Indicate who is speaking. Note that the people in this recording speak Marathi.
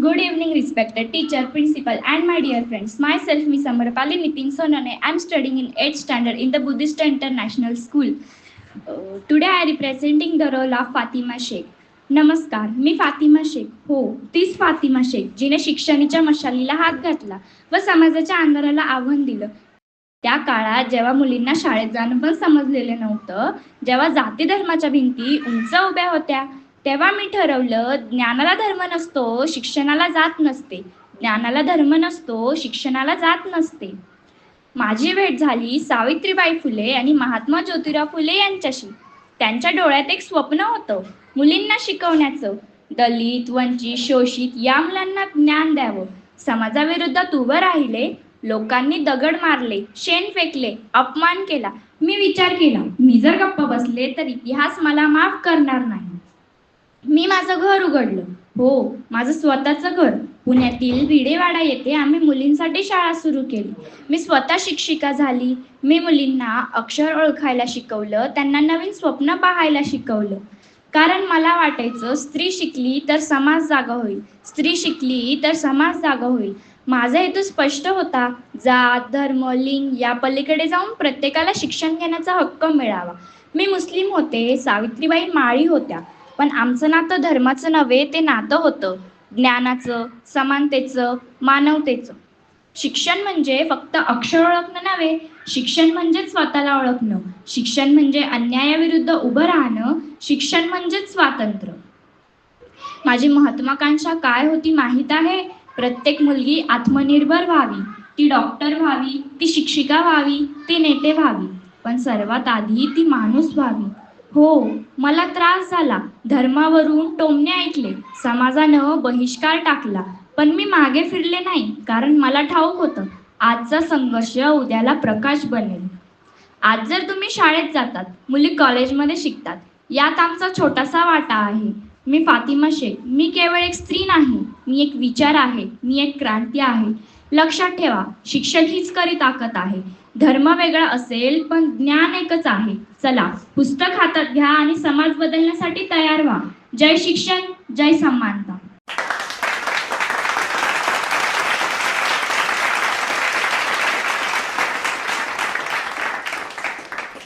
Speaker 1: Good evening, respected teacher, principal, and my dear friends. Myself, Miss Amrapali Nitin Sonane. I am studying in 8th standard in the Buddhist International School. Today I am representing the role of Fatima Sheikh. नमस्कार, मी फातिमा शेख. हो, तीच फातिमा शेख जिने शिक्षणाच्या मशालीला हात घातला व समाजाच्या अंधाराला आव्हान दिलं. त्या काळात जेव्हा मुलींना शाळेत जाणं पण समजलेलं नव्हतं, जेव्हा जाती धर्माच्या भिंती उंच उभ्या होत्या, तेव्हा मी ठरवलं, ज्ञानाला धर्म नसतो, शिक्षणाला जात नसते. ज्ञानाला धर्म नसतो, शिक्षणाला जात नसते. माझी भेट झाली सावित्रीबाई फुले आणि महात्मा ज्योतिराव फुले यांच्याशी. त्यांच्या डोळ्यात एक स्वप्न होतं, मुलींना शिकवण्याचं. दलित, वंचित, शोषित या मुलांना ज्ञान द्यावं. समाजाविरोधात उभं राहिले. लोकांनी दगड मारले, शेण फेकले, अपमान केला. मी विचार केला, मी जर गप्प बसले तर इतिहास मला माफ करणार नाही. मी माझं घर उघडलं. हो, माझं स्वतःचं घर. पुण्यातील भिडेवाडा येथे आम्ही मुलींसाठी शाळा सुरू केली. मी स्वतः शिक्षिका झाली. मी मुलींना अक्षर ओळखायला शिकवलं, त्यांना नवीन स्वप्न पाहायला शिकवलं. कारण मला वाटायचं, स्त्री शिकली तर समाज जागा होईल, स्त्री शिकली तर समाज जागा होईल. माझा हेतू स्पष्ट होता, जात, धर्म, लिंग या पलीकडे जाऊन प्रत्येकाला शिक्षण घेण्याचा हक्क मिळावा. मी मुस्लिम होते, सावित्रीबाई माळी होत्या, पण आमचं नातं धर्माचं नव्हे, ते नातं होतं ज्ञानाचं, समानतेचं, मानवतेचं. शिक्षण म्हणजे फक्त अक्षर ओळखणं नव्हे, शिक्षण म्हणजे स्वतःला ओळखणं, शिक्षण म्हणजे अन्यायाविरुद्ध उभं राहणं, शिक्षण म्हणजेच स्वातंत्र्य. माझी महत्वाकांक्षा काय होती माहीत आहे? प्रत्येक मुलगी आत्मनिर्भर व्हावी, ती डॉक्टर व्हावी, ती शिक्षिका व्हावी, ती नेते व्हावी, पण सर्वात आधी ती माणूस व्हावी. हो, मला त्रास झाला, धर्मावरून टोमणे ऐकले, समाजानं बहिष्कार टाकला, पण मी मागे फिरले नाही, कारण मला ठाऊक होतं, आजचा संघर्ष उद्याला प्रकाश बनेल. आज जर तुम्ही शाळेत जातात, मुली कॉलेजमध्ये शिकतात, यात आमचा छोटासा वाटा आहे. मी फातिमा शेख. मी केवळ एक स्त्री नाही, मी एक विचार आहे, मी एक क्रांती आहे. लक्षात ठेवा, शिक्षण हीच खरी ताकद आहे. धर्म वेगळा असेल, पण ज्ञान एकच आहे. चला, पुस्तक हातात घ्या आणि समाज बदलण्यासाठी तयार व्हा. जय शिक्षण, जय समानता.